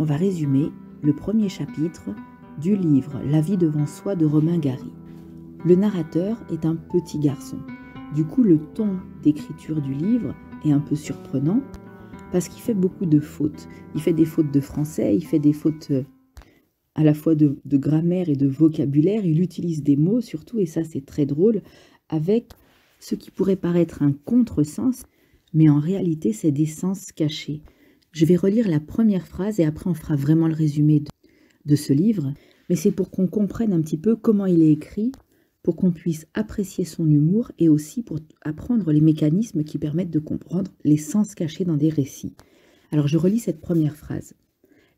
on va résumer le premier chapitre du livre La vie devant soi de Romain Gary. Le narrateur est un petit garçon. Du coup, le ton d'écriture du livre est un peu surprenant parce qu'il fait beaucoup de fautes. Il fait des fautes de français, il fait des fautes à la fois de grammaire et de vocabulaire. Il utilise des mots surtout, et ça c'est très drôle, avec ce qui pourrait paraître un contresens, mais en réalité c'est des sens cachés. Je vais relire la première phrase et après on fera vraiment le résumé de ce livre, mais c'est pour qu'on comprenne un petit peu comment il est écrit, pour qu'on puisse apprécier son humour et aussi pour apprendre les mécanismes qui permettent de comprendre les sens cachés dans des récits. Alors je relis cette première phrase.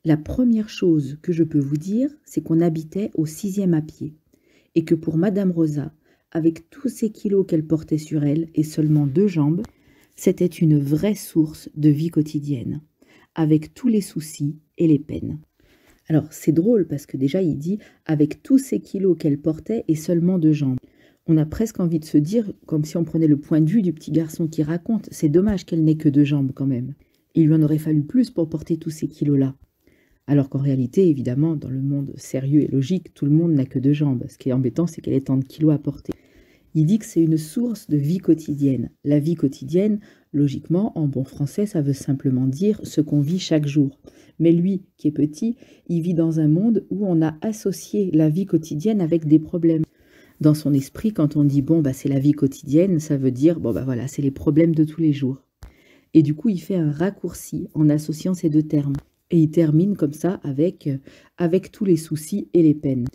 La première chose que je peux vous dire, c'est qu'on habitait au 6e à pied et que pour Madame Rosa, avec tous ces kilos qu'elle portait sur elle et seulement 2 jambes, c'était une vraie source de vie quotidienne, avec tous les soucis et les peines. Alors c'est drôle parce que déjà il dit « avec tous ces kilos qu'elle portait et seulement 2 jambes ». On a presque envie de se dire, comme si on prenait le point de vue du petit garçon qui raconte, c'est dommage qu'elle n'ait que 2 jambes quand même. Il lui en aurait fallu plus pour porter tous ces kilos-là. Alors qu'en réalité, évidemment, dans le monde sérieux et logique, tout le monde n'a que 2 jambes. Ce qui est embêtant, c'est qu'elle ait tant de kilos à porter. Il dit que c'est une source de vie quotidienne. La vie quotidienne, logiquement, en bon français, ça veut simplement dire ce qu'on vit chaque jour. Mais lui, qui est petit, il vit dans un monde où on a associé la vie quotidienne avec des problèmes. Dans son esprit, quand on dit « bon, c'est la vie quotidienne », ça veut dire « bon, voilà, c'est les problèmes de tous les jours ». Et du coup, il fait un raccourci en associant ces 2 termes. Et il termine comme ça avec tous les soucis et les peines.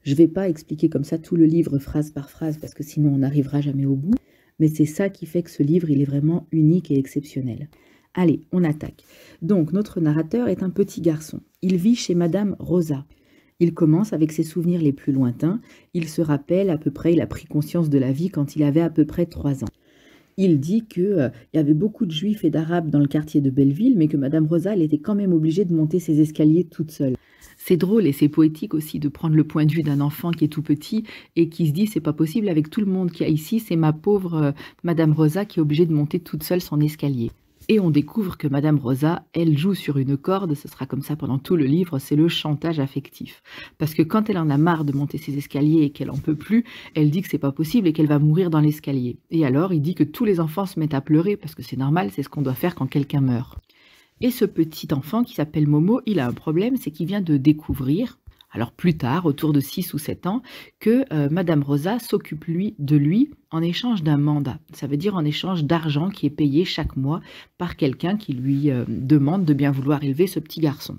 Je ne vais pas expliquer comme ça tout le livre phrase par phrase parce que sinon on n'arrivera jamais au bout. Mais c'est ça qui fait que ce livre, il est vraiment unique et exceptionnel. Allez, on attaque. Donc, notre narrateur est un petit garçon. Il vit chez Madame Rosa. Il commence avec ses souvenirs les plus lointains. Il se rappelle à peu près, il a pris conscience de la vie quand il avait à peu près 3 ans. Il dit qu'il y avait beaucoup de Juifs et d'Arabes dans le quartier de Belleville, mais que Madame Rosa, elle était quand même obligée de monter ses escaliers toute seule. C'est drôle et c'est poétique aussi de prendre le point de vue d'un enfant qui est tout petit et qui se dit c'est pas possible avec tout le monde qu'il y a ici, c'est ma pauvre Madame Rosa qui est obligée de monter toute seule son escalier. Et on découvre que Madame Rosa, elle joue sur une corde, ce sera comme ça pendant tout le livre, c'est le chantage affectif. Parce que quand elle en a marre de monter ses escaliers et qu'elle en peut plus, elle dit que c'est pas possible et qu'elle va mourir dans l'escalier. Et alors, il dit que tous les enfants se mettent à pleurer, parce que c'est normal, c'est ce qu'on doit faire quand quelqu'un meurt. Et ce petit enfant qui s'appelle Momo, il a un problème, c'est qu'il vient de découvrir, alors plus tard, autour de 6 ou 7 ans, que Madame Rosa s'occupe de lui en échange d'un mandat. Ça veut dire en échange d'argent qui est payé chaque mois par quelqu'un qui lui demande de bien vouloir élever ce petit garçon.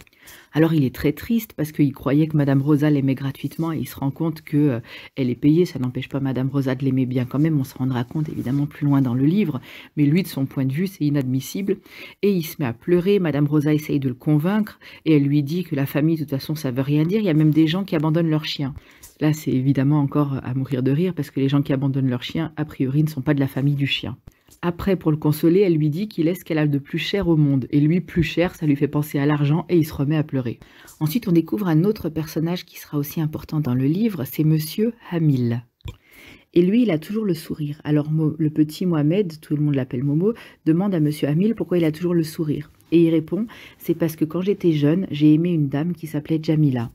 Alors il est très triste parce qu'il croyait que Madame Rosa l'aimait gratuitement et il se rend compte qu'elle est payée. Ça n'empêche pas Madame Rosa de l'aimer bien quand même, on se rendra compte évidemment plus loin dans le livre, mais lui de son point de vue c'est inadmissible et il se met à pleurer. Madame Rosa essaye de le convaincre et elle lui dit que la famille de toute façon ça veut rien dire, il y a même des gens qui abandonnent leurs chiens. Là c'est évidemment encore à mourir de rire parce que les gens qui abandonnent leurs chiens a priori ne sont pas de la famille du chien. Après, pour le consoler, elle lui dit qu'il est ce qu'elle a de plus cher au monde. Et lui, plus cher, ça lui fait penser à l'argent et il se remet à pleurer. Ensuite, on découvre un autre personnage qui sera aussi important dans le livre, c'est Monsieur Hamil. Et lui, il a toujours le sourire. Alors, le petit Mohamed, tout le monde l'appelle Momo, demande à Monsieur Hamil pourquoi il a toujours le sourire. Et il répond, c'est parce que quand j'étais jeune, j'ai aimé une dame qui s'appelait Jamila.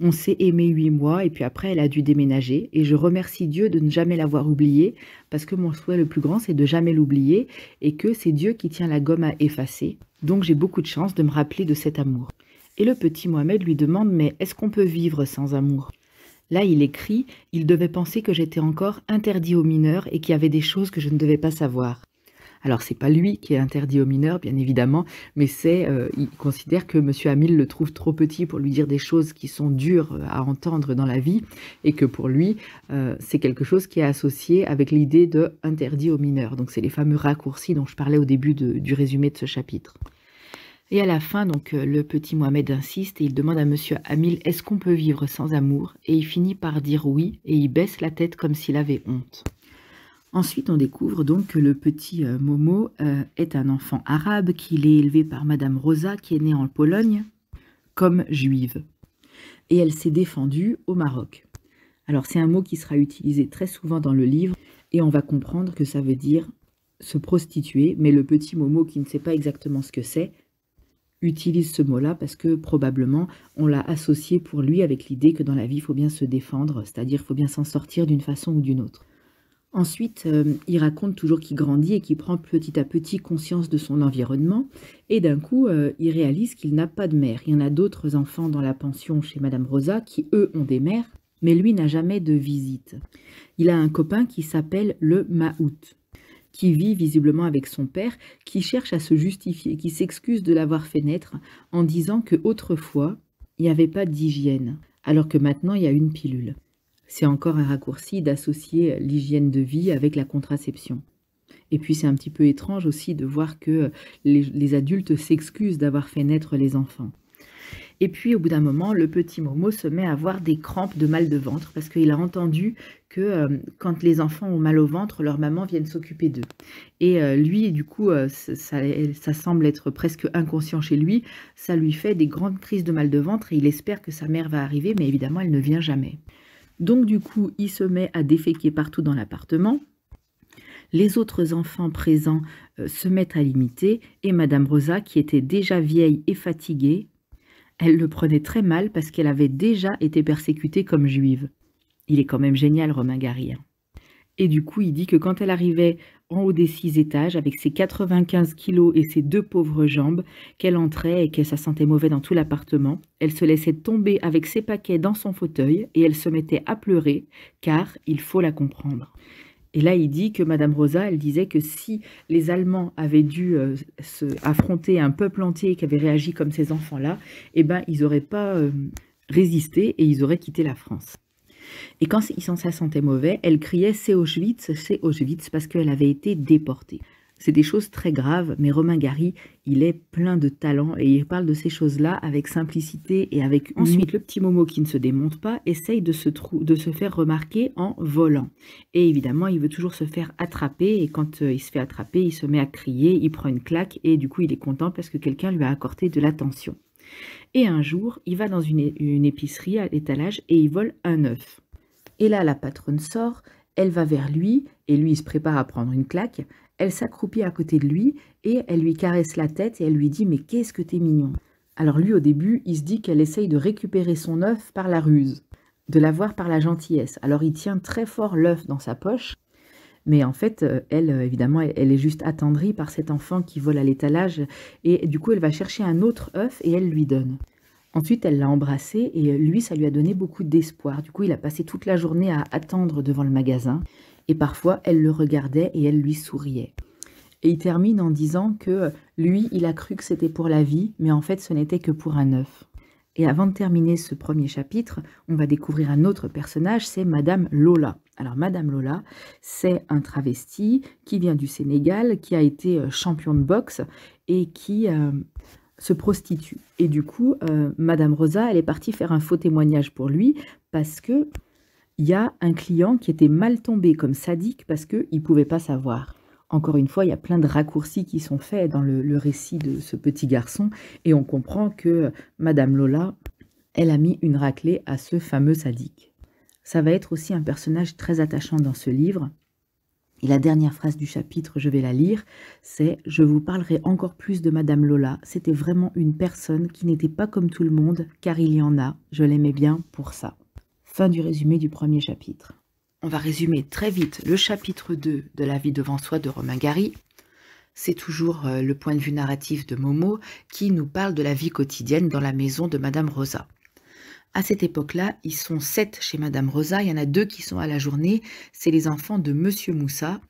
On s'est aimé 8 mois et puis après elle a dû déménager et je remercie Dieu de ne jamais l'avoir oubliée parce que mon souhait le plus grand c'est de jamais l'oublier et que c'est Dieu qui tient la gomme à effacer. Donc j'ai beaucoup de chance de me rappeler de cet amour. Et le petit Mohamed lui demande mais est-ce qu'on peut vivre sans amour? Là il écrit, il devait penser que j'étais encore interdit aux mineurs et qu'il y avait des choses que je ne devais pas savoir. Alors, c'est pas lui qui est interdit aux mineurs, bien évidemment, mais il considère que Monsieur Hamil le trouve trop petit pour lui dire des choses qui sont dures à entendre dans la vie, et que pour lui, c'est quelque chose qui est associé avec l'idée de interdit aux mineurs. Donc, c'est les fameux raccourcis dont je parlais au début du résumé de ce chapitre. Et à la fin, donc, le petit Mohamed insiste et il demande à Monsieur Hamil « Est-ce qu'on peut vivre sans amour ?» Et il finit par dire oui, et il baisse la tête comme s'il avait honte. Ensuite, on découvre donc que le petit Momo est un enfant arabe, qu'il est élevé par Madame Rosa, qui est née en Pologne, comme juive. Et elle s'est défendue au Maroc. Alors, c'est un mot qui sera utilisé très souvent dans le livre, et on va comprendre que ça veut dire se prostituer, mais le petit Momo qui ne sait pas exactement ce que c'est, utilise ce mot-là parce que probablement on l'a associé pour lui avec l'idée que dans la vie, il faut bien se défendre, c'est-à-dire il faut bien s'en sortir d'une façon ou d'une autre. Ensuite, il raconte toujours qu'il grandit et qu'il prend petit à petit conscience de son environnement et d'un coup, il réalise qu'il n'a pas de mère. Il y en a d'autres enfants dans la pension chez Madame Rosa qui, eux, ont des mères, mais lui n'a jamais de visite. Il a un copain qui s'appelle le Mahout, qui vit visiblement avec son père, qui cherche à se justifier, qui s'excuse de l'avoir fait naître en disant qu'autrefois, il n'y avait pas d'hygiène, alors que maintenant, il y a une pilule. C'est encore un raccourci d'associer l'hygiène de vie avec la contraception. Et puis c'est un petit peu étrange aussi de voir que les adultes s'excusent d'avoir fait naître les enfants. Et puis au bout d'un moment, le petit Momo se met à avoir des crampes de mal de ventre parce qu'il a entendu que quand les enfants ont mal au ventre, leur maman vienne s'occuper d'eux. Et lui, du coup, ça semble être presque inconscient chez lui, ça lui fait des grandes crises de mal de ventre et il espère que sa mère va arriver, mais évidemment, elle ne vient jamais. Donc du coup, il se met à déféquer partout dans l'appartement. Les autres enfants présents se mettent à l'imiter et Madame Rosa, qui était déjà vieille et fatiguée, elle le prenait très mal parce qu'elle avait déjà été persécutée comme juive. Il est quand même génial, Romain Gary. Et du coup, il dit que quand elle arrivait en haut des 6 étages, avec ses 95 kilos et ses 2 pauvres jambes, qu'elle entrait et que ça sentait mauvais dans tout l'appartement, elle se laissait tomber avec ses paquets dans son fauteuil et elle se mettait à pleurer, car il faut la comprendre. Et là, il dit que Madame Rosa, elle disait que si les Allemands avaient dû affronter un peuple entier qui avait réagi comme ces enfants-là, eh ben, ils n'auraient pas résisté et ils auraient quitté la France. Et quand il s'en sentait mauvais, elle criait « c'est Auschwitz », parce qu'elle avait été déportée. C'est des choses très graves, mais Romain Gary, il est plein de talent et il parle de ces choses-là avec simplicité et avec humour. Ensuite, le petit Momo qui ne se démonte pas essaye de se faire remarquer en volant. Et évidemment, il veut toujours se faire attraper et quand il se fait attraper, il se met à crier, il prend une claque et du coup, il est content parce que quelqu'un lui a accordé de l'attention. Et un jour, il va dans une épicerie à l'étalage et il vole un œuf. Et là, la patronne sort, elle va vers lui et lui, il se prépare à prendre une claque. Elle s'accroupit à côté de lui et elle lui caresse la tête et elle lui dit « mais qu'est-ce que t'es mignon ?» Alors lui, au début, il se dit qu'elle essaye de récupérer son œuf par la ruse, de l'avoir par la gentillesse. Alors il tient très fort l'œuf dans sa poche, mais en fait, elle, évidemment, elle est juste attendrie par cet enfant qui vole à l'étalage et du coup, elle va chercher un autre œuf et elle lui donne. Ensuite, elle l'a embrassé et lui, ça lui a donné beaucoup d'espoir. Du coup, il a passé toute la journée à attendre devant le magasin. Et parfois, elle le regardait et elle lui souriait. Et il termine en disant que lui, il a cru que c'était pour la vie, mais en fait, ce n'était que pour un œuf. Et avant de terminer ce premier chapitre, on va découvrir un autre personnage, c'est Madame Lola. Alors, Madame Lola, c'est un travesti qui vient du Sénégal, qui a été champion de boxe et qui se prostitue. Et du coup, Madame Rosa, elle est partie faire un faux témoignage pour lui parce que il y a un client qui était mal tombé comme sadique parce qu'il ne pouvait pas savoir. Encore une fois, il y a plein de raccourcis qui sont faits dans le récit de ce petit garçon et on comprend que Madame Lola, elle a mis une raclée à ce fameux sadique. Ça va être aussi un personnage très attachant dans ce livre. Et la dernière phrase du chapitre, je vais la lire, c'est « Je vous parlerai encore plus de Madame Lola. C'était vraiment une personne qui n'était pas comme tout le monde, car il y en a. Je l'aimais bien pour ça. » Fin du résumé du premier chapitre. On va résumer très vite le chapitre 2 de La vie devant soi de Romain Gary. C'est toujours le point de vue narratif de Momo qui nous parle de la vie quotidienne dans la maison de Madame Rosa. À cette époque-là, ils sont 7 chez Madame Rosa, il y en a 2 qui sont à la journée, c'est les enfants de Monsieur Moussa,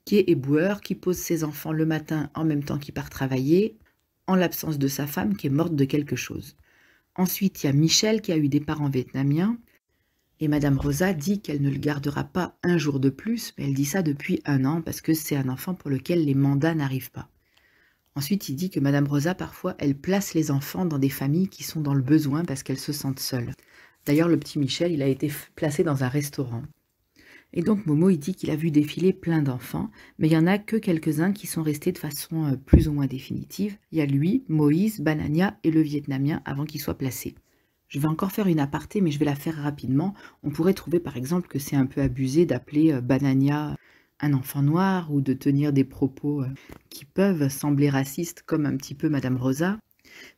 qui est éboueur, qui pose ses enfants le matin en même temps qu'il part travailler, en l'absence de sa femme qui est morte de quelque chose. Ensuite, il y a Michel qui a eu des parents vietnamiens, et Madame Rosa dit qu'elle ne le gardera pas un jour de plus, mais elle dit ça depuis 1 an parce que c'est un enfant pour lequel les mandats n'arrivent pas. Ensuite, il dit que Madame Rosa, parfois, elle place les enfants dans des familles qui sont dans le besoin parce qu'elles se sentent seules. D'ailleurs, le petit Michel, il a été placé dans un restaurant. Et donc, Momo, il dit qu'il a vu défiler plein d'enfants, mais il n'y en a que quelques-uns qui sont restés de façon plus ou moins définitive. Il y a lui, Moïse, Banania et le Vietnamien avant qu'ils soient placés. Je vais encore faire une aparté, mais je vais la faire rapidement. On pourrait trouver par exemple que c'est un peu abusé d'appeler Banania un enfant noir ou de tenir des propos qui peuvent sembler racistes comme un petit peu Madame Rosa.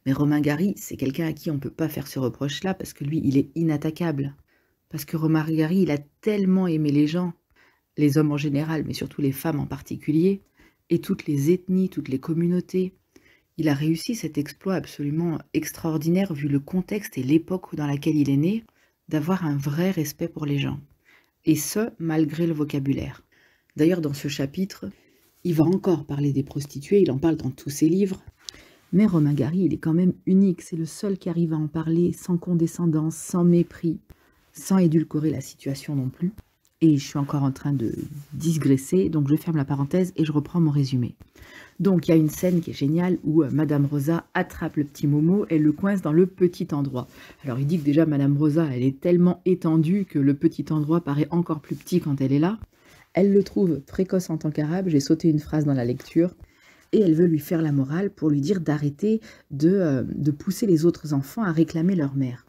Mais Romain Gary, c'est quelqu'un à qui on ne peut pas faire ce reproche-là parce que lui, il est inattaquable. Parce que Romain Gary, il a tellement aimé les gens, les hommes en général, mais surtout les femmes en particulier, et toutes les ethnies, toutes les communautés. Il a réussi cet exploit absolument extraordinaire vu le contexte et l'époque dans laquelle il est né, d'avoir un vrai respect pour les gens. Et ce, malgré le vocabulaire. D'ailleurs, dans ce chapitre, il va encore parler des prostituées, il en parle dans tous ses livres. Mais Romain Gary, il est quand même unique, c'est le seul qui arrive à en parler sans condescendance, sans mépris, sans édulcorer la situation non plus. Et je suis encore en train de digresser, donc je ferme la parenthèse et je reprends mon résumé. Donc il y a une scène qui est géniale où Madame Rosa attrape le petit Momo et le coince dans le petit endroit. Alors il dit que déjà Madame Rosa, elle est tellement étendue que le petit endroit paraît encore plus petit quand elle est là. Elle le trouve précoce en tant qu'arabe, j'ai sauté une phrase dans la lecture, et elle veut lui faire la morale pour lui dire d'arrêter de pousser les autres enfants à réclamer leur mère.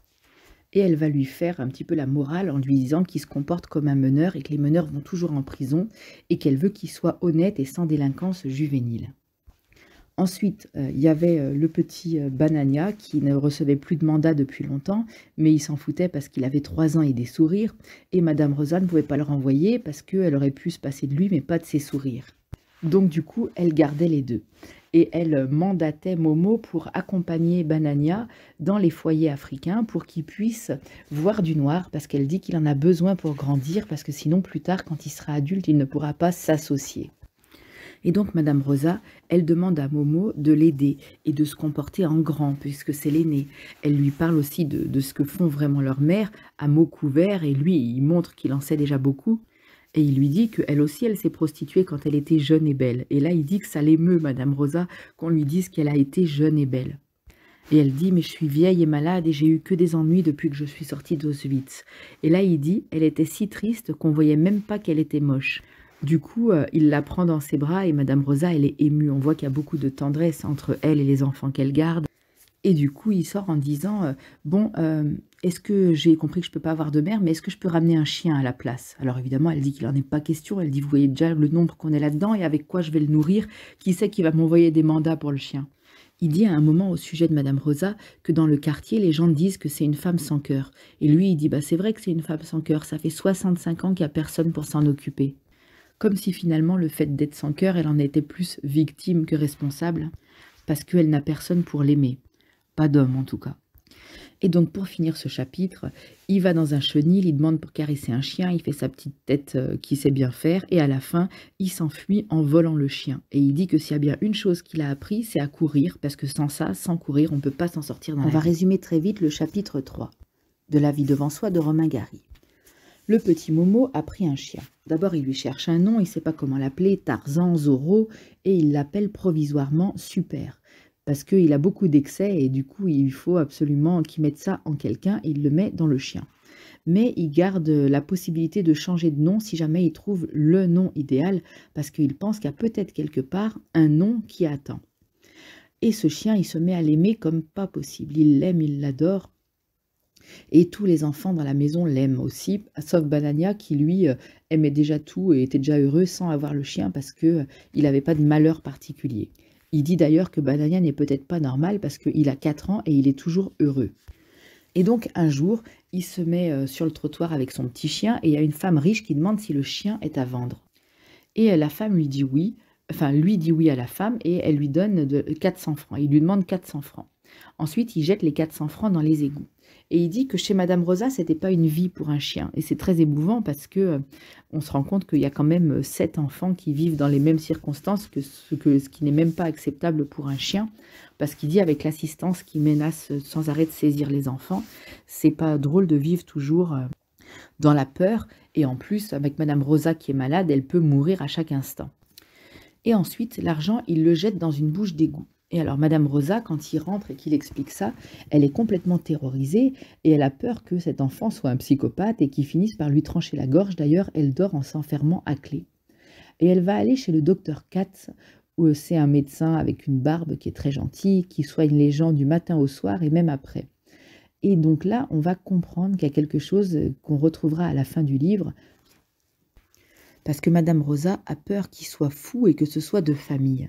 Et elle va lui faire un petit peu la morale en lui disant qu'il se comporte comme un meneur et que les meneurs vont toujours en prison et qu'elle veut qu'il soit honnête et sans délinquance juvénile. Ensuite, il y avait le petit Banania qui ne recevait plus de mandat depuis longtemps, mais il s'en foutait parce qu'il avait 3 ans et des sourires, et Madame Rosa ne pouvait pas le renvoyer parce qu'elle aurait pu se passer de lui, mais pas de ses sourires. Donc du coup, elle gardait les deux. Et elle mandatait Momo pour accompagner Banania dans les foyers africains pour qu'il puisse voir du noir, parce qu'elle dit qu'il en a besoin pour grandir, parce que sinon plus tard, quand il sera adulte, il ne pourra pas s'associer. Et donc Madame Rosa, elle demande à Momo de l'aider et de se comporter en grand, puisque c'est l'aîné. Elle lui parle aussi de ce que font vraiment leurs mères, à mots couverts, et lui, il montre qu'il en sait déjà beaucoup. Et il lui dit qu'elle aussi, elle s'est prostituée quand elle était jeune et belle. Et là, il dit que ça l'émeut, Madame Rosa, qu'on lui dise qu'elle a été jeune et belle. Et elle dit, mais je suis vieille et malade et j'ai eu que des ennuis depuis que je suis sortie d'Auschwitz. Et là, il dit, elle était si triste qu'on voyait même pas qu'elle était moche. Du coup, il la prend dans ses bras et Madame Rosa, elle est émue. On voit qu'il y a beaucoup de tendresse entre elle et les enfants qu'elle garde. Et du coup, il sort en disant est-ce que j'ai compris que je ne peux pas avoir de mère, mais est-ce que je peux ramener un chien à la place? Alors évidemment, elle dit qu'il n'en est pas question. Elle dit, vous voyez déjà le nombre qu'on est là-dedans et avec quoi je vais le nourrir? Qui sait qui va m'envoyer des mandats pour le chien? Il dit à un moment au sujet de Madame Rosa que dans le quartier, les gens disent que c'est une femme sans cœur. Et lui, il dit, c'est vrai que c'est une femme sans cœur. Ça fait 65 ans qu'il n'y a personne pour s'en occuper. Comme si finalement, le fait d'être sans cœur, elle en était plus victime que responsable, parce qu'elle n'a personne pour l'aimer. Pas d'homme en tout cas. Et donc pour finir ce chapitre, il va dans un chenil, il demande pour caresser un chien, il fait sa petite tête qu'il sait bien faire, et à la fin, il s'enfuit en volant le chien. Et il dit que s'il y a bien une chose qu'il a appris, c'est à courir, parce que sans ça, sans courir, on ne peut pas s'en sortir dans la vie. On va résumer très vite le chapitre 3, de La vie devant soi de Romain Gary. Le petit Momo a pris un chien. D'abord, il lui cherche un nom, il ne sait pas comment l'appeler, Tarzan, Zorro, et il l'appelle provisoirement Super. Parce qu'il a beaucoup d'excès et du coup, il faut absolument qu'il mette ça en quelqu'un et il le met dans le chien. Mais il garde la possibilité de changer de nom si jamais il trouve le nom idéal, parce qu'il pense qu'il y a peut-être quelque part un nom qui attend. Et ce chien, il se met à l'aimer comme pas possible. Il l'aime, il l'adore. Et tous les enfants dans la maison l'aiment aussi, sauf Banania qui lui aimait déjà tout et était déjà heureux sans avoir le chien parce qu'il n'avait pas de malheur particulier. Il dit d'ailleurs que Banania n'est peut-être pas normal parce qu'il a 4 ans et il est toujours heureux. Et donc un jour, il se met sur le trottoir avec son petit chien et il y a une femme riche qui demande si le chien est à vendre. Et la femme lui dit oui, lui dit oui à la femme et elle lui donne 400 francs. Il lui demande 400 francs. Ensuite, il jette les 400 francs dans les égouts. Et il dit que chez Madame Rosa, c'était pas une vie pour un chien. Et c'est très émouvant parce que on se rend compte qu'il y a quand même 7 enfants qui vivent dans les mêmes circonstances que ce qui n'est même pas acceptable pour un chien. Parce qu'il dit avec l'assistance qui menace sans arrêt de saisir les enfants, c'est pas drôle de vivre toujours dans la peur. Et en plus, avec Madame Rosa qui est malade, elle peut mourir à chaque instant. Et ensuite, l'argent, il le jette dans une bouche d'égout. Et alors, Madame Rosa, quand il rentre et qu'il explique ça, elle est complètement terrorisée et elle a peur que cet enfant soit un psychopathe et qu'il finisse par lui trancher la gorge. D'ailleurs, elle dort en s'enfermant à clé. Et elle va aller chez le docteur Katz, où c'est un médecin avec une barbe qui est très gentil, qui soigne les gens du matin au soir et même après. Et donc là, on va comprendre qu'il y a quelque chose qu'on retrouvera à la fin du livre, parce que Madame Rosa a peur qu'il soit fou et que ce soit de famille.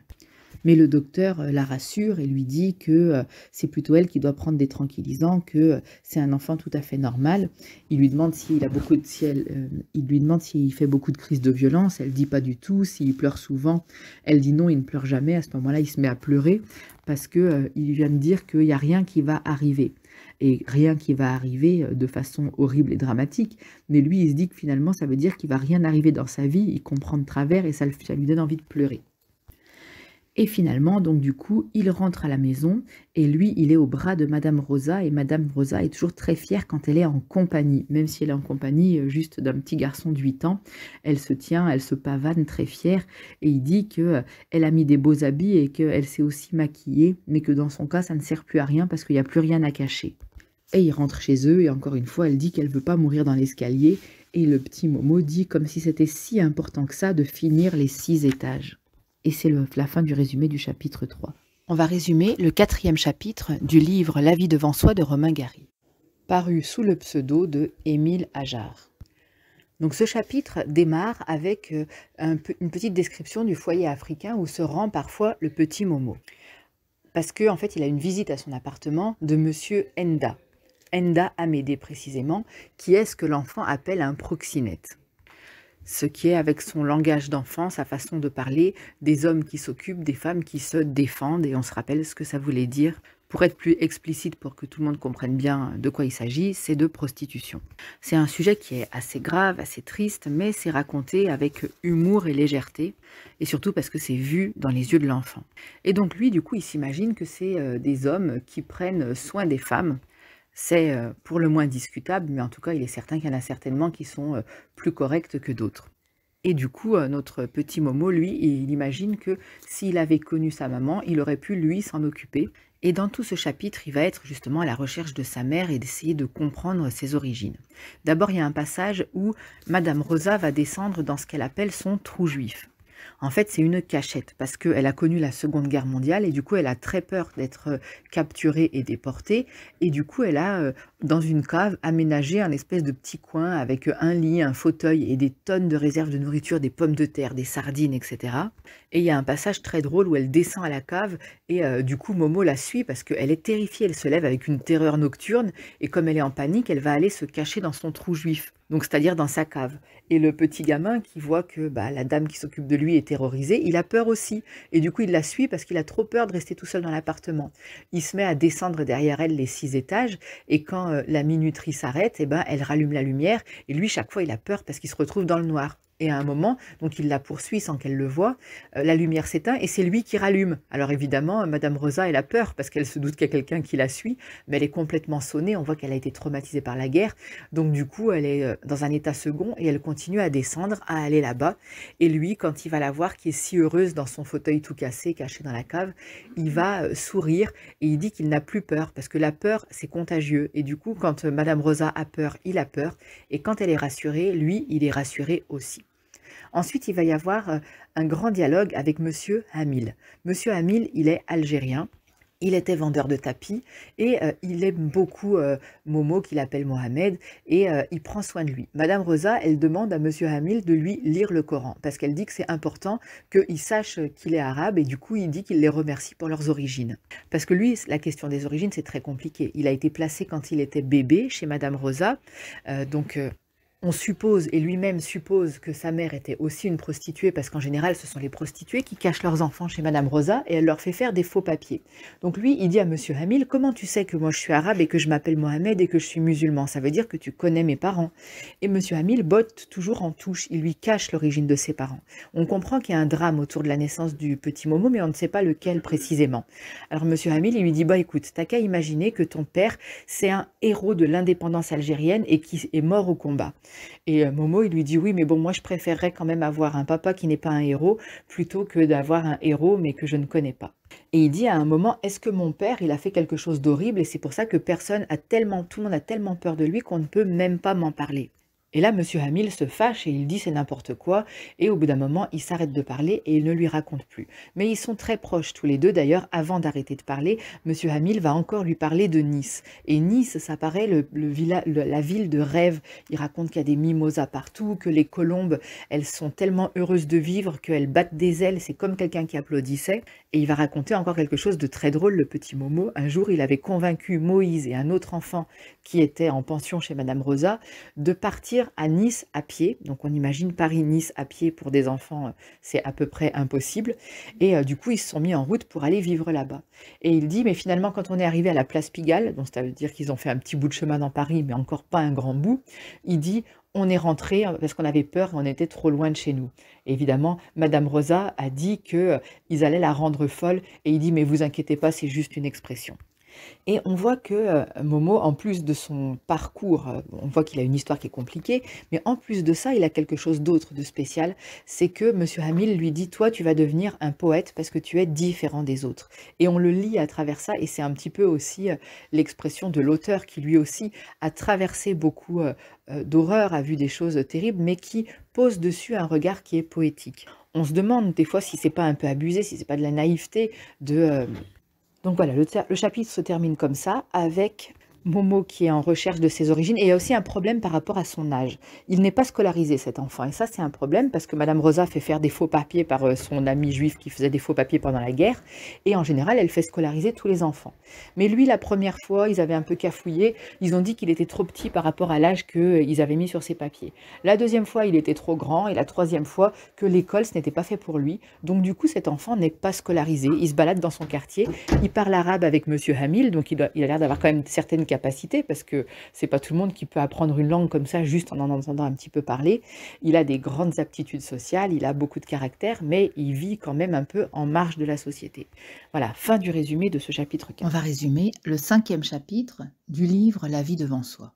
Mais le docteur la rassure et lui dit que c'est plutôt elle qui doit prendre des tranquillisants, que c'est un enfant tout à fait normal. Il lui demande il lui demande s'il fait beaucoup de crises de violence. Elle dit pas du tout. S'il pleure souvent, elle dit non, il ne pleure jamais. À ce moment-là, il se met à pleurer parce que il vient de dire qu'il n'y a rien qui va arriver. Et rien qui va arriver de façon horrible et dramatique. Mais lui, il se dit que finalement, ça veut dire qu'il va rien arriver dans sa vie. Il comprend de travers et ça lui donne envie de pleurer. Et finalement, donc du coup, il rentre à la maison et lui, il est au bras de Madame Rosa et Madame Rosa est toujours très fière quand elle est en compagnie. Même si elle est en compagnie juste d'un petit garçon de 8 ans, elle se tient, elle se pavane très fière et il dit que elle a mis des beaux habits et qu'elle s'est aussi maquillée, mais que dans son cas, ça ne sert plus à rien parce qu'il n'y a plus rien à cacher. Et ils rentrent chez eux et encore une fois, elle dit qu'elle ne veut pas mourir dans l'escalier et le petit Momo dit comme si c'était si important que ça de finir les 6 étages. Et c'est la fin du résumé du chapitre 3. On va résumer le 4e chapitre du livre La vie devant soi de Romain Gary, paru sous le pseudo de Émile Ajar. Donc ce chapitre démarre avec une petite description du foyer africain où se rend parfois le petit Momo. Parce qu'en fait, il a une visite à son appartement de monsieur Enda Amédée précisément, qui est ce que l'enfant appelle un proxénète. Ce qui est, avec son langage d'enfant, sa façon de parler, des hommes qui s'occupent, des femmes qui se défendent, et on se rappelle ce que ça voulait dire. Pour être plus explicite, pour que tout le monde comprenne bien de quoi il s'agit, c'est de prostitution. C'est un sujet qui est assez grave, assez triste, mais c'est raconté avec humour et légèreté, et surtout parce que c'est vu dans les yeux de l'enfant. Et donc lui, du coup, il s'imagine que c'est des hommes qui prennent soin des femmes. C'est pour le moins discutable, mais en tout cas, il est certain qu'il y en a certainement qui sont plus corrects que d'autres. Et du coup, notre petit Momo, lui, il imagine que s'il avait connu sa maman, il aurait pu, lui, s'en occuper. Et dans tout ce chapitre, il va être justement à la recherche de sa mère et d'essayer de comprendre ses origines. D'abord, il y a un passage où Madame Rosa va descendre dans ce qu'elle appelle son trou juif. En fait, c'est une cachette parce qu'elle a connu la Seconde Guerre mondiale et du coup, elle a très peur d'être capturée et déportée. Et du coup, elle a, dans une cave, aménagé un espèce de petit coin avec un lit, un fauteuil et des tonnes de réserves de nourriture, des pommes de terre, des sardines, etc. Et il y a un passage très drôle où elle descend à la cave et du coup, Momo la suit parce qu'elle est terrifiée. Elle se lève avec une terreur nocturne et comme elle est en panique, elle va aller se cacher dans son trou juif. Donc c'est-à-dire dans sa cave. Et le petit gamin qui voit que la dame qui s'occupe de lui est terrorisée, il a peur aussi. Et du coup, il la suit parce qu'il a trop peur de rester tout seul dans l'appartement. Il se met à descendre derrière elle les 6 étages, et quand la minuterie s'arrête, elle rallume la lumière, et lui, chaque fois, il a peur parce qu'il se retrouve dans le noir. Et à un moment, donc il la poursuit sans qu'elle le voie, la lumière s'éteint et c'est lui qui rallume. Alors évidemment, Madame Rosa, elle a peur parce qu'elle se doute qu'il y a quelqu'un qui la suit, mais elle est complètement sonnée, on voit qu'elle a été traumatisée par la guerre, donc du coup elle est dans un état second et elle continue à descendre, à aller là-bas. Et lui, quand il va la voir, qui est si heureuse dans son fauteuil tout cassé, caché dans la cave, il va sourire et il dit qu'il n'a plus peur, parce que la peur, c'est contagieux. Et du coup, quand Madame Rosa a peur, il a peur, et quand elle est rassurée, lui, il est rassuré aussi. Ensuite, il va y avoir un grand dialogue avec Monsieur Hamil. Monsieur Hamil, il est algérien. Il était vendeur de tapis et il aime beaucoup Momo, qu'il appelle Mohamed, et il prend soin de lui. Madame Rosa, elle demande à Monsieur Hamil de lui lire le Coran, parce qu'elle dit que c'est important qu'il sache qu'il est arabe, et du coup, il dit qu'il les remercie pour leurs origines. Parce que lui, la question des origines, c'est très compliqué. Il a été placé quand il était bébé chez Madame Rosa, on suppose, et lui-même suppose, que sa mère était aussi une prostituée, parce qu'en général, ce sont les prostituées qui cachent leurs enfants chez Madame Rosa, et elle leur fait faire des faux papiers. Donc lui, il dit à Monsieur Hamil, comment tu sais que moi je suis arabe et que je m'appelle Mohamed et que je suis musulman? Ça veut dire que tu connais mes parents. Et Monsieur Hamil botte toujours en touche, il lui cache l'origine de ses parents. On comprend qu'il y a un drame autour de la naissance du petit Momo, mais on ne sait pas lequel précisément. Alors Monsieur Hamil, il lui dit, écoute, t'as qu'à imaginer que ton père, c'est un héros de l'indépendance algérienne et qui est mort au combat. Et Momo, il lui dit, oui, mais bon, moi je préférerais quand même avoir un papa qui n'est pas un héros, plutôt que d'avoir un héros mais que je ne connais pas. Et il dit à un moment, est-ce que mon père, il a fait quelque chose d'horrible et c'est pour ça que tout le monde a tellement peur de lui qu'on ne peut même pas m'en parler. Et là, Monsieur Hamil se fâche et il dit c'est n'importe quoi, et au bout d'un moment, il s'arrête de parler et il ne lui raconte plus. Mais ils sont très proches tous les deux, d'ailleurs, avant d'arrêter de parler, Monsieur Hamil va encore lui parler de Nice. Et Nice, ça paraît la ville de rêve. Il raconte qu'il y a des mimosas partout, que les colombes, elles sont tellement heureuses de vivre qu'elles battent des ailes, c'est comme quelqu'un qui applaudissait. Et il va raconter encore quelque chose de très drôle, le petit Momo. Un jour, il avait convaincu Moïse et un autre enfant qui était en pension chez Madame Rosa de partir à Nice à pied. Donc on imagine Paris-Nice à pied pour des enfants, c'est à peu près impossible. Et du coup, ils se sont mis en route pour aller vivre là-bas. Et il dit, mais finalement, quand on est arrivé à la place Pigalle, donc ça veut dire qu'ils ont fait un petit bout de chemin dans Paris, mais encore pas un grand bout, il dit, on est rentré parce qu'on avait peur, on était trop loin de chez nous. Et évidemment, Madame Rosa a dit que ils allaient la rendre folle, et il dit, mais vous inquiétez pas, c'est juste une expression. Et on voit que Momo, en plus de son parcours, on voit qu'il a une histoire qui est compliquée, mais en plus de ça, il a quelque chose d'autre de spécial, c'est que Monsieur Hamil lui dit, toi, tu vas devenir un poète parce que tu es différent des autres. Et on le lit à travers ça, et c'est un petit peu aussi l'expression de l'auteur qui lui aussi a traversé beaucoup d'horreur, a vu des choses terribles, mais qui pose dessus un regard qui est poétique. On se demande des fois si c'est pas un peu abusé, si c'est pas de la naïveté de... Donc voilà, le chapitre se termine comme ça, avec Momo qui est en recherche de ses origines, et il y a aussi un problème par rapport à son âge. Il n'est pas scolarisé, cet enfant, et ça c'est un problème parce que Madame Rosa fait faire des faux papiers par son ami juif qui faisait des faux papiers pendant la guerre, et en général elle fait scolariser tous les enfants. Mais lui, la première fois, ils avaient un peu cafouillé, ils ont dit qu'il était trop petit par rapport à l'âge qu'ils avaient mis sur ses papiers. La deuxième fois, il était trop grand, et la troisième fois, que l'école, ce n'était pas fait pour lui. Donc du coup, cet enfant n'est pas scolarisé, il se balade dans son quartier, il parle arabe avec Monsieur Hamil, donc il a l'air d'avoir quand même certaines capacités, parce que c'est pas tout le monde qui peut apprendre une langue comme ça, juste en entendant un petit peu parler. Il a des grandes aptitudes sociales, il a beaucoup de caractère, mais il vit quand même un peu en marge de la société. Voilà, fin du résumé de ce chapitre 15. On va résumer le 5e chapitre du livre La vie devant soi.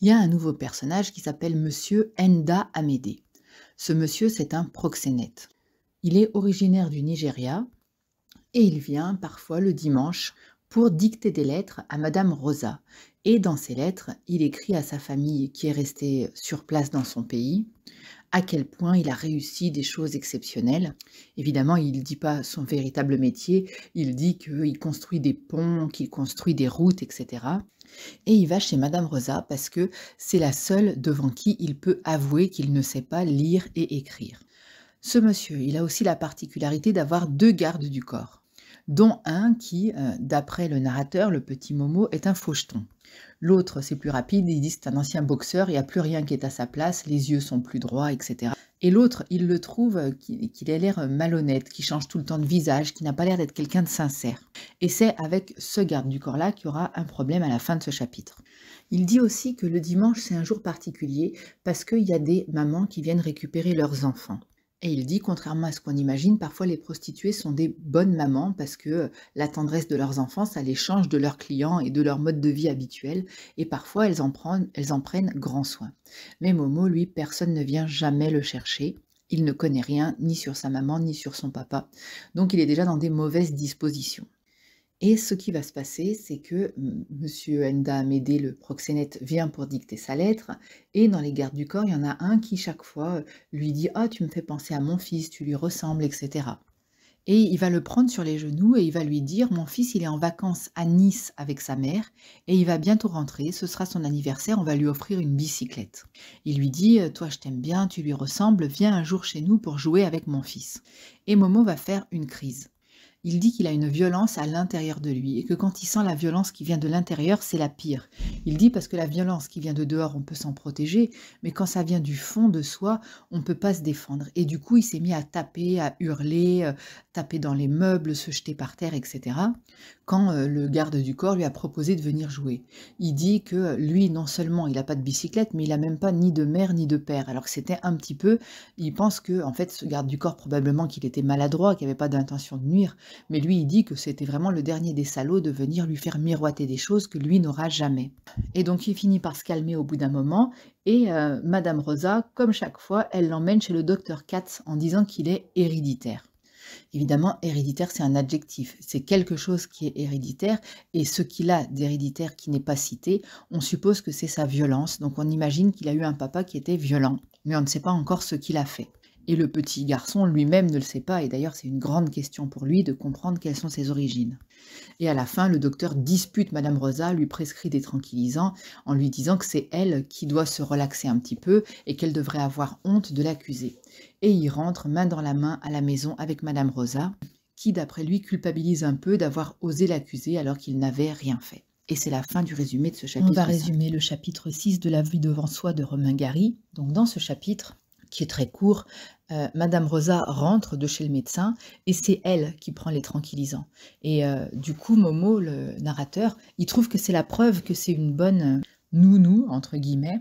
Il y a un nouveau personnage qui s'appelle Monsieur Enda Amédée. Ce monsieur, c'est un proxénète. Il est originaire du Nigeria et il vient parfois le dimanche pour dicter des lettres à Madame Rosa. Et dans ces lettres, il écrit à sa famille qui est restée sur place dans son pays à quel point il a réussi des choses exceptionnelles. Évidemment, il ne dit pas son véritable métier, il dit qu'il construit des ponts, qu'il construit des routes, etc. Et il va chez Madame Rosa parce que c'est la seule devant qui il peut avouer qu'il ne sait pas lire et écrire. Ce monsieur, il a aussi la particularité d'avoir 2 gardes du corps, dont un qui, d'après le narrateur, le petit Momo, est un faucheton. L'autre, c'est plus rapide, il dit c'est un ancien boxeur, il n'y a plus rien qui est à sa place, les yeux sont plus droits, etc. Et l'autre, il le trouve qu'il a l'air malhonnête, qui change tout le temps de visage, qui n'a pas l'air d'être quelqu'un de sincère. Et c'est avec ce garde du corps-là qu'il y aura un problème à la fin de ce chapitre. Il dit aussi que le dimanche, c'est un jour particulier parce qu'il y a des mamans qui viennent récupérer leurs enfants. Et il dit, contrairement à ce qu'on imagine, parfois les prostituées sont des bonnes mamans parce que la tendresse de leurs enfants, ça les change de leurs clients et de leur mode de vie habituel, et parfois elles en prennent grand soin. Mais Momo, lui, personne ne vient jamais le chercher. Il ne connaît rien, ni sur sa maman, ni sur son papa. Donc il est déjà dans des mauvaises dispositions. Et ce qui va se passer, c'est que Monsieur Enda Amédée, le proxénète, vient pour dicter sa lettre, et dans les gardes du corps, il y en a un qui, chaque fois, lui dit « Ah, tu me fais penser à mon fils, tu lui ressembles, etc. » Et il va le prendre sur les genoux et il va lui dire « Mon fils, il est en vacances à Nice avec sa mère, et il va bientôt rentrer, ce sera son anniversaire, on va lui offrir une bicyclette. » Il lui dit « Toi, je t'aime bien, tu lui ressembles, viens un jour chez nous pour jouer avec mon fils. » Et Momo va faire une crise. Il dit qu'il a une violence à l'intérieur de lui et que quand il sent la violence qui vient de l'intérieur, c'est la pire. Il dit parce que la violence qui vient de dehors, on peut s'en protéger, mais quand ça vient du fond de soi, on ne peut pas se défendre. Et du coup, il s'est mis à taper, à hurler, taper dans les meubles, se jeter par terre, etc. Quand le garde du corps lui a proposé de venir jouer. Il dit que lui, non seulement il n'a pas de bicyclette, mais il n'a même pas ni de mère ni de père. Alors que c'était un petit peu, il pense que en fait, ce garde du corps, probablement qu'il était maladroit, qu'il n'avait pas d'intention de nuire, mais lui, il dit que c'était vraiment le dernier des salauds de venir lui faire miroiter des choses que lui n'aura jamais. Et donc, il finit par se calmer au bout d'un moment, et Madame Rosa, comme chaque fois, elle l'emmène chez le docteur Katz en disant qu'il est héréditaire. Évidemment, héréditaire, c'est un adjectif, c'est quelque chose qui est héréditaire, et ce qu'il a d'héréditaire qui n'est pas cité, on suppose que c'est sa violence, donc on imagine qu'il a eu un papa qui était violent, mais on ne sait pas encore ce qu'il a fait. Et le petit garçon lui-même ne le sait pas, et d'ailleurs c'est une grande question pour lui de comprendre quelles sont ses origines. Et à la fin, le docteur dispute Madame Rosa, lui prescrit des tranquillisants, en lui disant que c'est elle qui doit se relaxer un petit peu, et qu'elle devrait avoir honte de l'accuser. Et il rentre main dans la main à la maison avec Madame Rosa, qui d'après lui culpabilise un peu d'avoir osé l'accuser alors qu'il n'avait rien fait. Et c'est la fin du résumé de ce chapitre. On va résumer le chapitre 6 de La vie devant soi de Romain Gary. Donc dans ce chapitre, qui est très court, Madame Rosa rentre de chez le médecin et c'est elle qui prend les tranquillisants. Et du coup, Momo, le narrateur, il trouve que c'est la preuve que c'est une bonne nounou, entre guillemets,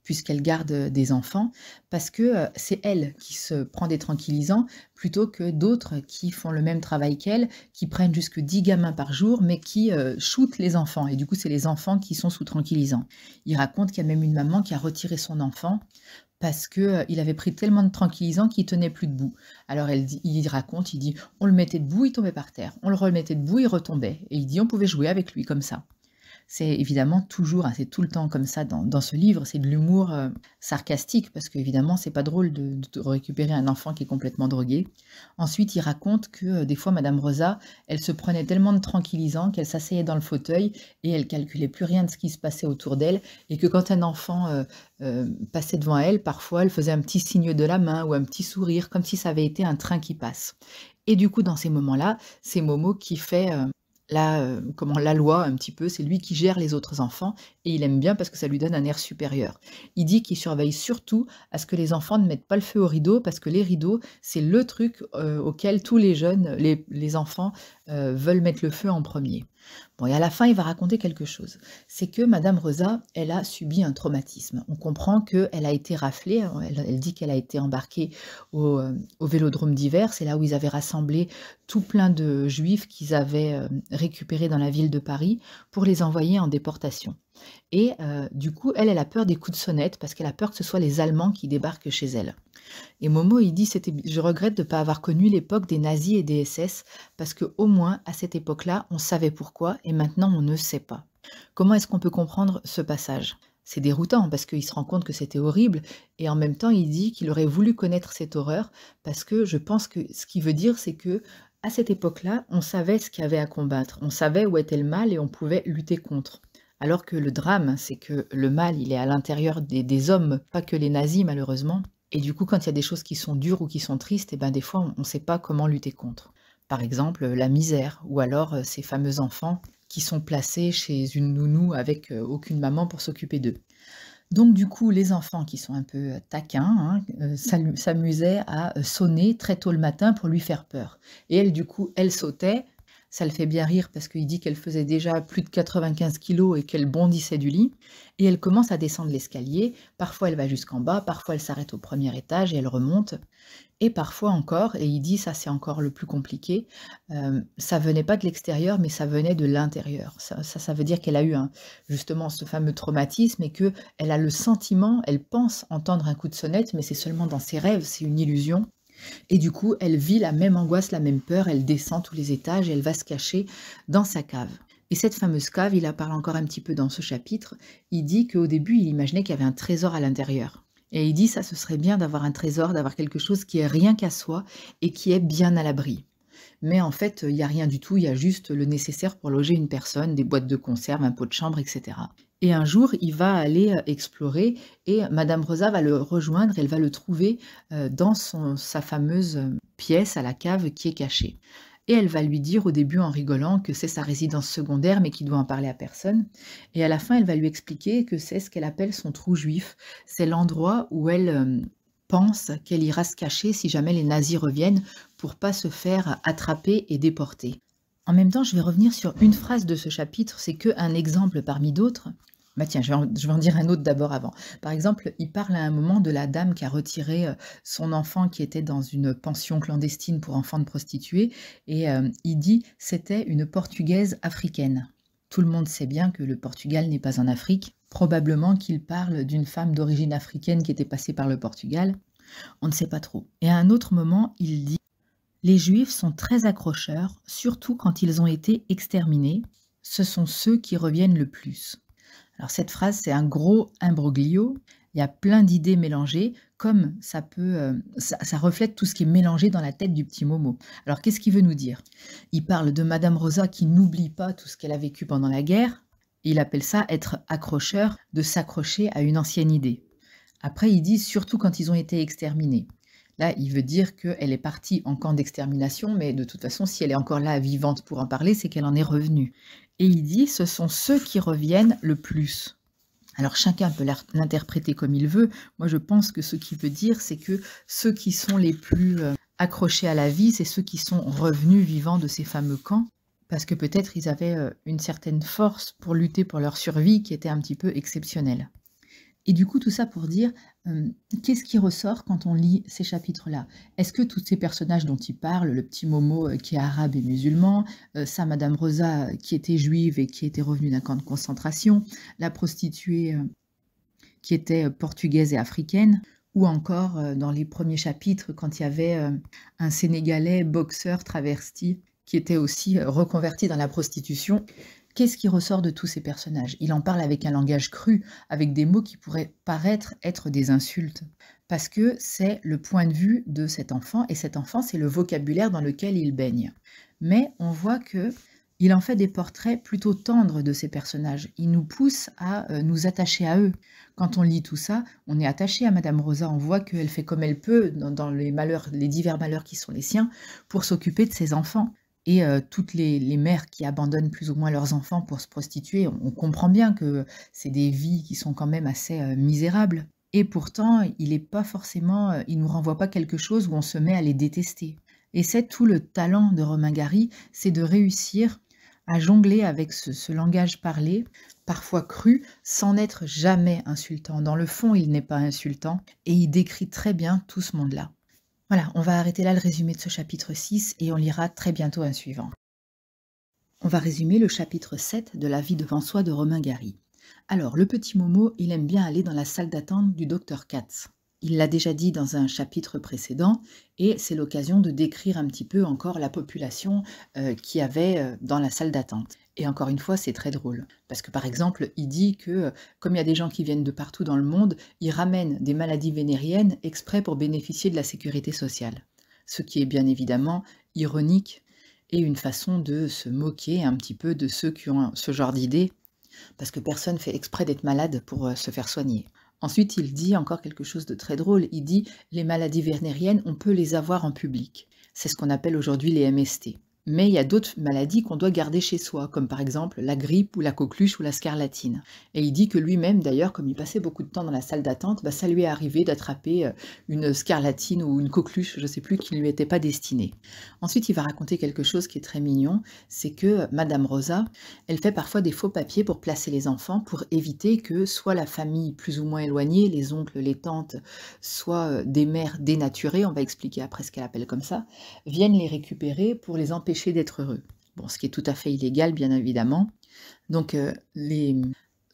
puisqu'elle garde des enfants, parce que c'est elle qui se prend des tranquillisants plutôt que d'autres qui font le même travail qu'elle, qui prennent jusque 10 gamins par jour, mais qui shootent les enfants. Et du coup, c'est les enfants qui sont sous tranquillisants. Il raconte qu'il y a même une maman qui a retiré son enfant parce qu'il avait pris tellement de tranquillisants qu'il tenait plus debout. Alors il dit, on le mettait debout, il tombait par terre. On le remettait debout, il retombait. Et il dit, on pouvait jouer avec lui comme ça. C'est évidemment toujours, c'est tout le temps comme ça dans ce livre, c'est de l'humour sarcastique, parce qu'évidemment, c'est pas drôle de récupérer un enfant qui est complètement drogué. Ensuite, il raconte que des fois, Madame Rosa, elle se prenait tellement de tranquillisants qu'elle s'asseyait dans le fauteuil et elle calculait plus rien de ce qui se passait autour d'elle, et que quand un enfant passait devant elle, parfois, elle faisait un petit signe de la main ou un petit sourire, comme si ça avait été un train qui passe. Et du coup, dans ces moments-là, c'est Momo qui fait... la loi un petit peu, c'est lui qui gère les autres enfants et il aime bien parce que ça lui donne un air supérieur. Il dit qu'il surveille surtout à ce que les enfants ne mettent pas le feu aux rideaux parce que les rideaux, c'est le truc auquel tous les jeunes, les enfants veulent mettre le feu en premier. Bon, et à la fin, il va raconter quelque chose. C'est que Madame Rosa, elle a subi un traumatisme. On comprend qu'elle a été raflée, elle dit qu'elle a été embarquée au Vélodrome d'hiver, c'est là où ils avaient rassemblé tout plein de juifs qu'ils avaient récupérés dans la ville de Paris pour les envoyer en déportation. Et du coup, elle a peur des coups de sonnette parce qu'elle a peur que ce soit les Allemands qui débarquent chez elle. Et Momo, il dit, je regrette de ne pas avoir connu l'époque des nazis et des SS parce qu'au moins, à cette époque-là, on savait pourquoi et maintenant, on ne sait pas. Comment est-ce qu'on peut comprendre ce passage ? C'est déroutant parce qu'il se rend compte que c'était horrible et en même temps, il dit qu'il aurait voulu connaître cette horreur parce que je pense que ce qu'il veut dire, c'est que à cette époque-là, on savait ce qu'il y avait à combattre, on savait où était le mal et on pouvait lutter contre. Alors que le drame, c'est que le mal, il est à l'intérieur des hommes, pas que les nazis malheureusement. Et du coup, quand il y a des choses qui sont dures ou qui sont tristes, et ben des fois, on ne sait pas comment lutter contre. Par exemple, la misère, ou alors ces fameux enfants qui sont placés chez une nounou avec aucune maman pour s'occuper d'eux. Donc du coup, les enfants qui sont un peu taquins s'amusaient à sonner très tôt le matin pour lui faire peur. Et elle, du coup, elle sautait. Ça le fait bien rire parce qu'il dit qu'elle faisait déjà plus de 95 kilos et qu'elle bondissait du lit. Et elle commence à descendre l'escalier. Parfois, elle va jusqu'en bas. Parfois, elle s'arrête au premier étage et elle remonte. Et parfois encore, et il dit, ça c'est encore le plus compliqué, ça venait pas de l'extérieur, mais ça venait de l'intérieur. Ça veut dire qu'elle a eu justement ce fameux traumatisme et qu'elle a le sentiment, elle pense entendre un coup de sonnette, mais c'est seulement dans ses rêves, c'est une illusion. Et du coup, elle vit la même angoisse, la même peur, elle descend tous les étages et elle va se cacher dans sa cave. Et cette fameuse cave, il en parle encore un petit peu dans ce chapitre, il dit qu'au début, il imaginait qu'il y avait un trésor à l'intérieur. Et il dit, ça, ce serait bien d'avoir un trésor, d'avoir quelque chose qui est rien qu'à soi et qui est bien à l'abri. Mais en fait, il n'y a rien du tout, il y a juste le nécessaire pour loger une personne, des boîtes de conserve, un pot de chambre, etc. Et un jour, il va aller explorer et Madame Rosa va le rejoindre, elle va le trouver dans sa fameuse pièce à la cave qui est cachée. Et elle va lui dire au début en rigolant que c'est sa résidence secondaire mais qu'il doit en parler à personne. Et à la fin, elle va lui expliquer que c'est ce qu'elle appelle son trou juif. C'est l'endroit où elle pense qu'elle ira se cacher si jamais les nazis reviennent pour pas se faire attraper et déporter. En même temps, je vais revenir sur une phrase de ce chapitre, c'est qu'un exemple parmi d'autres. Bah tiens, je vais en dire un autre d'abord avant. Par exemple, il parle à un moment de la dame qui a retiré son enfant qui était dans une pension clandestine pour enfants de prostituées et il dit « c'était une Portugaise africaine ». Tout le monde sait bien que le Portugal n'est pas en Afrique. Probablement qu'il parle d'une femme d'origine africaine qui était passée par le Portugal. On ne sait pas trop. Et à un autre moment, il dit « les Juifs sont très accrocheurs, surtout quand ils ont été exterminés. Ce sont ceux qui reviennent le plus ». Alors cette phrase, c'est un gros imbroglio, il y a plein d'idées mélangées, comme ça reflète tout ce qui est mélangé dans la tête du petit Momo. Alors qu'est-ce qu'il veut nous dire ? Il parle de Madame Rosa qui n'oublie pas tout ce qu'elle a vécu pendant la guerre, il appelle ça être accrocheur, de s'accrocher à une ancienne idée. Après il dit surtout quand ils ont été exterminés. Là, il veut dire qu'elle est partie en camp d'extermination, mais de toute façon, si elle est encore là, vivante pour en parler, c'est qu'elle en est revenue. Et il dit, ce sont ceux qui reviennent le plus. Alors chacun peut l'interpréter comme il veut. Moi, je pense que ce qu'il veut dire, c'est que ceux qui sont les plus accrochés à la vie, c'est ceux qui sont revenus vivants de ces fameux camps, parce que peut-être ils avaient une certaine force pour lutter pour leur survie qui était un petit peu exceptionnelle. Et du coup, tout ça pour dire, qu'est-ce qui ressort quand on lit ces chapitres-là? Est-ce que tous ces personnages dont il parle, le petit Momo qui est arabe et musulman, ça, Madame Rosa qui était juive et qui était revenue d'un camp de concentration, la prostituée qui était portugaise et africaine, ou encore dans les premiers chapitres, quand il y avait un Sénégalais boxeur travesti qui était aussi reconverti dans la prostitution. Qu'est-ce qui ressort de tous ces personnages? Il en parle avec un langage cru, avec des mots qui pourraient paraître être des insultes, parce que c'est le point de vue de cet enfant, et cet enfant, c'est le vocabulaire dans lequel il baigne. Mais on voit qu'il en fait des portraits plutôt tendres de ces personnages. Il nous pousse à nous attacher à eux. Quand on lit tout ça, on est attaché à Madame Rosa, on voit qu'elle fait comme elle peut dans les malheurs, les divers malheurs qui sont les siens, pour s'occuper de ses enfants. Et toutes les mères qui abandonnent plus ou moins leurs enfants pour se prostituer, on comprend bien que c'est des vies qui sont quand même assez misérables. Et pourtant, il nous renvoie pas quelque chose où on se met à les détester. Et c'est tout le talent de Romain Gary, c'est de réussir à jongler avec ce langage parlé, parfois cru, sans n'être jamais insultant. Dans le fond, il n'est pas insultant, et il décrit très bien tout ce monde-là. Voilà, on va arrêter là le résumé de ce chapitre 6 et on lira très bientôt un suivant. On va résumer le chapitre 7 de La vie devant soi de Romain Gary. Alors, le petit Momo, il aime bien aller dans la salle d'attente du docteur Katz. Il l'a déjà dit dans un chapitre précédent et c'est l'occasion de décrire un petit peu encore la population qu'il y avait dans la salle d'attente. Et encore une fois, c'est très drôle. Parce que par exemple, il dit que comme il y a des gens qui viennent de partout dans le monde, ils ramènent des maladies vénériennes exprès pour bénéficier de la sécurité sociale. Ce qui est bien évidemment ironique et une façon de se moquer un petit peu de ceux qui ont ce genre d'idées, parce que personne ne fait exprès d'être malade pour se faire soigner. Ensuite, il dit encore quelque chose de très drôle. Il dit « les maladies vénériennes, on peut les avoir en public ». C'est ce qu'on appelle aujourd'hui les MST. Mais il y a d'autres maladies qu'on doit garder chez soi, comme par exemple la grippe ou la coqueluche ou la scarlatine. Et il dit que lui-même, d'ailleurs, comme il passait beaucoup de temps dans la salle d'attente, ça lui est arrivé d'attraper une scarlatine ou une coqueluche, je ne sais plus, qui ne lui était pas destinée. Ensuite, il va raconter quelque chose qui est très mignon, c'est que Madame Rosa, elle fait parfois des faux papiers pour placer les enfants, pour éviter que soit la famille plus ou moins éloignée, les oncles, les tantes, soit des mères dénaturées, on va expliquer après ce qu'elle appelle comme ça, viennent les récupérer pour les empêcher d'être heureux. Bon, ce qui est tout à fait illégal, bien évidemment. Donc, les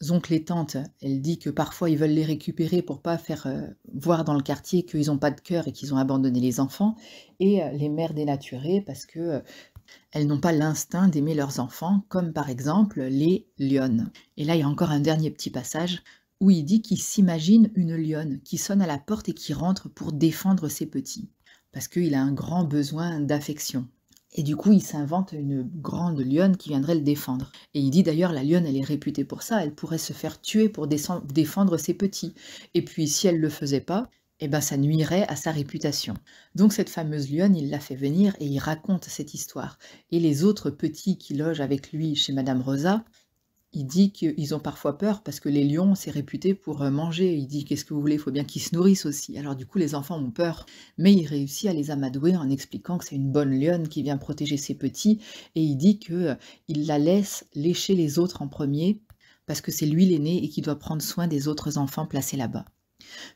oncles et tantes, elle dit que parfois ils veulent les récupérer pour pas faire voir dans le quartier qu'ils n'ont pas de cœur et qu'ils ont abandonné les enfants. Et les mères dénaturées parce que elles n'ont pas l'instinct d'aimer leurs enfants, comme par exemple les lionnes. Et là, il y a encore un dernier petit passage où il dit qu'il s'imagine une lionne qui sonne à la porte et qui rentre pour défendre ses petits, parce qu'il a un grand besoin d'affection. Et du coup, il s'invente une grande lionne qui viendrait le défendre. Et il dit d'ailleurs, la lionne, elle est réputée pour ça, elle pourrait se faire tuer pour défendre ses petits. Et puis, si elle ne le faisait pas, ça nuirait à sa réputation. Donc cette fameuse lionne, il l'a fait venir et il raconte cette histoire. Et les autres petits qui logent avec lui chez Madame Rosa, il dit qu'ils ont parfois peur parce que les lions, c'est réputé pour manger. Il dit, qu'est-ce que vous voulez, il faut bien qu'ils se nourrissent aussi. Alors du coup, les enfants ont peur. Mais il réussit à les amadouer en expliquant que c'est une bonne lionne qui vient protéger ses petits. Et il dit qu'il la laisse lécher les autres en premier parce que c'est lui l'aîné et qui doit prendre soin des autres enfants placés là-bas.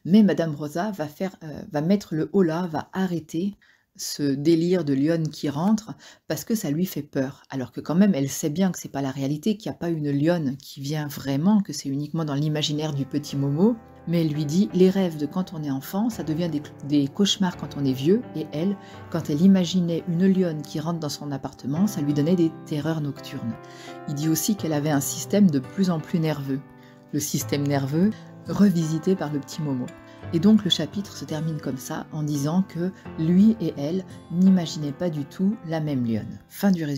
Mais Madame Rosa va mettre le holà, va arrêter ce délire de lionne qui rentre parce que ça lui fait peur, alors que quand même elle sait bien que c'est pas la réalité, qu'il n'y a pas une lionne qui vient vraiment, que c'est uniquement dans l'imaginaire du petit Momo, mais elle lui dit les rêves de quand on est enfant, ça devient des cauchemars quand on est vieux, et elle, quand elle imaginait une lionne qui rentre dans son appartement, ça lui donnait des terreurs nocturnes. Il dit aussi qu'elle avait un système de plus en plus nerveux, le système nerveux revisité par le petit Momo. Et donc le chapitre se termine comme ça, en disant que lui et elle n'imaginaient pas du tout la même lionne. Fin du résumé.